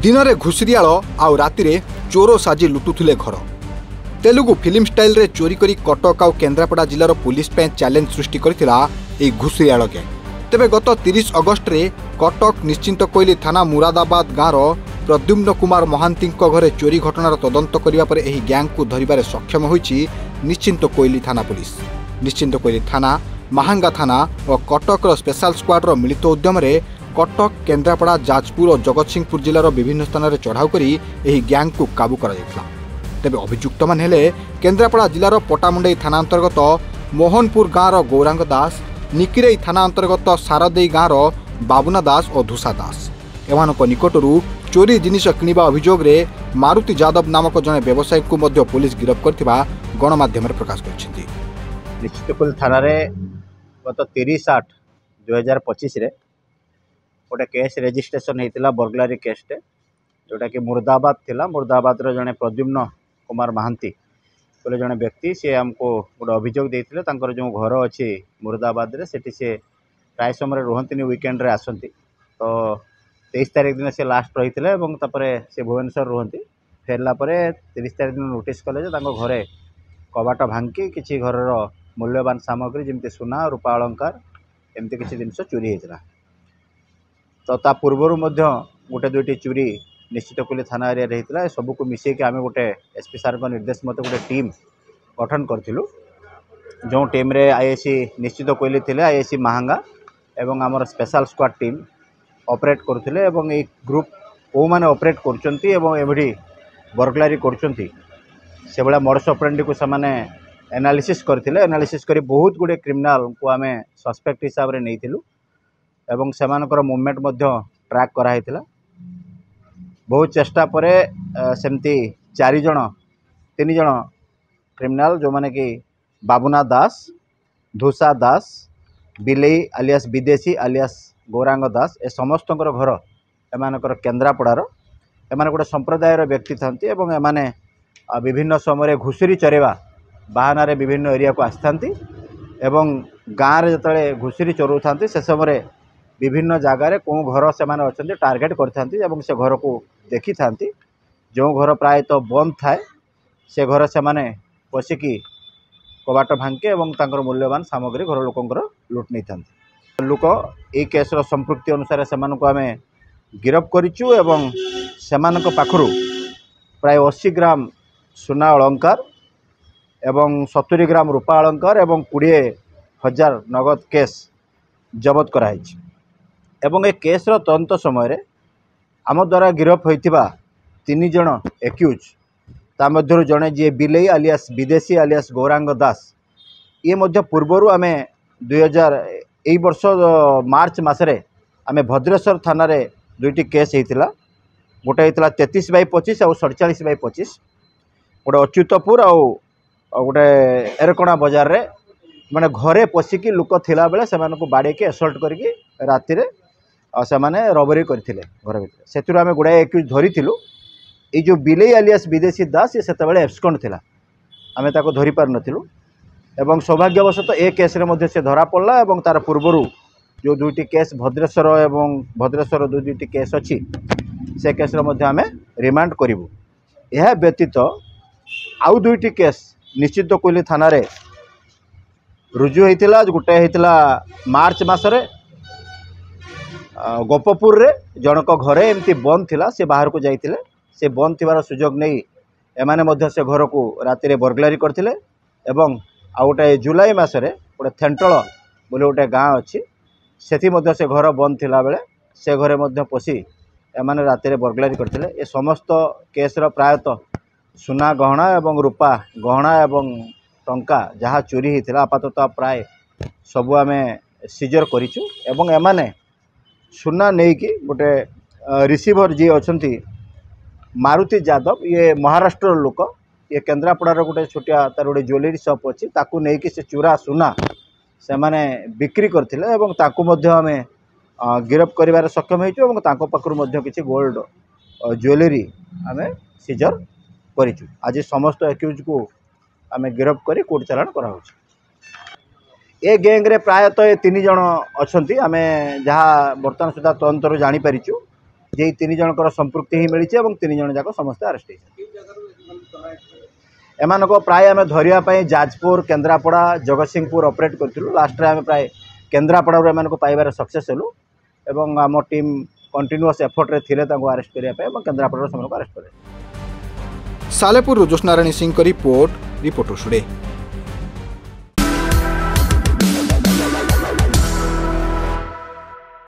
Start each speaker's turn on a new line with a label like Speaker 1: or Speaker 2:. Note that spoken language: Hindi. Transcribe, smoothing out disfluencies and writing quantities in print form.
Speaker 1: दिन में घुषुरियाल आउ राति चोर साजी लुटुले घर। तेलुगु फिल्म स्टाइल रे चोरी करी कटक आउ केन्द्रापड़ा जिलार पुलिस पे चैलेंज सृष्टि करथिला ए घुषुरियाल गैंग। तेबे गत 30 अगस्ट रे कटक निश्चिंत कोइली थाना मुरादाबाद गाँव प्रद्युम्न कुमार महांती घरे चोरी घटनार तदंत करिबा परे एही गैंग को धरिबारे सक्षम होईछि निश्चिंत कोइली थाना पुलिस। निश्चिंत कोइली थाना, महांगा थाना और कटक स्पेशल स्क्वाड रो मिलित उद्यम रे कटक, केन्द्रापड़ा, जाजपुर और जगतसिंहपुर जिलार विभिन्न स्थान में चढ़ाऊ करी एही गैंग को काबू करा जायतिला। तेबे अभियुक्त मान हेले केन्द्रापड़ा जिलार पटामुंडई थाना अंतर्गत मोहनपुर गाँव गौरांग दास, निकिरेई थाना अंतर्गत सारदेई गाँव बाबुना दास और धूसा दास। एमानक निकटरू चोरी जिनिस किणवा अभियोग रे मारुति यादव नामक जने व्यवसायी को मध्य पुलिस गिरफ्त करथिबा गणमाध्यम प्रकाश करछिंती।
Speaker 2: निश्चितकुल थाना रे गत 30/8/2025 रे गोटे केस रेजिस्ट्रेशन होता बर्गलारी केसटे जोटा कि मुरादाबाद थिला। मुरादाबाद जड़े प्रद्युम्न कुमार महांती बोले जड़े व्यक्ति सी आमको गोटे अभियोग देते जो घर अच्छी मुरादाबाद रे सेठी से प्राय समय रुहंती वीकेंड रे आसती। तो 23 तारीख दिन से लास्ट रही से भुवनेश्वर रुहंती। फेरला 30 तारीख दिन नोटिस कले घरे कबाट भांगी किसी घर मूल्यवान सामग्री जमी सुना, रूपा अलंकार एमती किसी जिनस चोरी होता। तो ता पूर्वर गोटे दुईटी चोरी निश्चितकुली थाना एरिया होता। सबको मिसेक आम गोटे एसपी सार निर्देश मत गोटे टीम गठन करूँ। जो टीम रे आईएससी निश्चित कोइली थे, आईएससी महांगा एवं आमर स्पेशल स्क्वाड टीम ऑपरेट करुले। ये ग्रुप को मैंने ऑपरेट करी बर्गलारी से भाया मॉडस ऑपरेंडी को से एनालिसिस करथिले। एनालिसिस करी बहुत गुड़े क्रिमिनाल को आम सस्पेक्ट हिसाब से नहीं थिलु एवं सेमानकर मूवमेंट मध्य ट्रैक कराइथिला। बहुत चेष्टा पर सेमती 3 जन क्रिमिनाल जो माने कि बाबुना दास, धूसा दास, बिलेई आलियास विदेशी आलियास गौरांग दास ए समस्त घर एमानकर केन्द्रापड़ार एमाने गोटे संप्रदायर व्यक्ति थांती एवं एमाने विभिन्न समय घुषुरी चरेवा बाहाना रे विभिन्न एरिया को आसथांती एवं गाँव में जिते घुषुरी चरऊ था से समय विभिन्न जगार कौ घर से अच्छा टार्गेट करते से घर को देखी था। जो घर प्रायतः बंद थाए से घर से पशिकी कबाट भांगे और मूल्यवान सामग्री घर लोकंर लुट नहीं था। लोक ये केस्र संपृक्ति अनुसार से आम गिरफ्त करूँ एवं से पाखु प्राय 80 ग्राम सुना अलंकार एवं 70 ग्राम रूपा अलंकार एवं 20,000 नगद केस जबत कराई। एवं ए केस्र तदंत समय आम द्वारा गिरफ्त होता 3 जन एक्यूज ता मध्यरु जड़े जी बिलेई आलियास विदेशी आलियास गौरांग दास ये मध्य पूर्वर आम 2000 वर्ष मार्च मसरे आम भद्रेश्वर थाना रे 2टी केस होता। गोटे होता 33/25 और 47/25। गोटे अच्युतपुर आउ गोटे एरकणा बजार रे माने घरे पशिकी लोक थिला बेले से बाड़े के असल्ट करके राति रे से रबरी करते घर भर से आम गुड़ाए एक्यूज धरीलु। ये जो बिलेई आलियास विदेशी दास ये से एब्सकंड थिला आम ताको धरी पार नथिलु एवं सौभाग्यवशतः ए केस रे मध्य से धरा पड़ला एवं तार पूर्वर जो 2टी केस भद्रेश्वर एवं भद्रेश्वर 2टी केस अच्छी से केस रे मध्य आम रिमांड करूँ। यह व्यतीत आउ 2टी केस निश्चित कोइली थाना रे रुजु होता। गोटे होता मार्च मसरे गोपपुर रे जनक घरे एमती बंद थिला से बाहर को जाइथिले। से बंद थिबार सुजोग नहीं एमाने मध्य से घर को राति रे बर्गलारी करथिले एवं आ गोटे जुलाई मसरे गोटे थेंटल बोले गोटे गाँ अच्छी सेठी मध्य से घर बंद थिला बेले से घरे मध्य पशि एमाने राति रे बर्गलारी करथिले। ए समस्त केस्र प्रायतः सुना गहना एवं रूपा गहना एवं टंका जहाँ चोरी होता आपाततः प्राय सबू आम सीजर करूँ एवं एमाने सुना नहीं कि गोटे रिसीवर जी अच्छा मारुति यादव ये महाराष्ट्र लोक ये केन्द्रापड़ार गोटे छोटिया तार गोटे ज्वेलरी शॉप अच्छी ताकू नहीं कि से चूरा सुना से माने बिक्री करथिले एवं ताकू मध्य आम गिरफ्त करिवार सक्षम होइछु ताको पाखरु मध्य किछि गोल्ड ज्वेलरी आम सीजर करिछु। आज समस्त एक्यूज को आम गिरफ्त करी कोर्ट चालाण करा ए गैंग रे प्रायतः 3 जन अच्छा आम जहाँ बर्तमान सुधा तदंतर जानीपारिचु जे 3 जनकर संपृक्ति ही मिली और 3 जन जाक समस्त अरेस्ट एमान को प्राय आम धरिया जाजपुर केन्द्रापड़ा जगतसिंहपुर ऑपरेट करूँ लास्ट आम प्राय केन्द्रापड़ा एम को पाइबार सक्सेस हेलु एवं आम टीम कंटिन्यूअस एफर्ट रे थिले अरेस्ट करने केन्द्रापड़ा से अरेस्ट करे।
Speaker 1: Salepur Jyotsnarani Singh reporter today.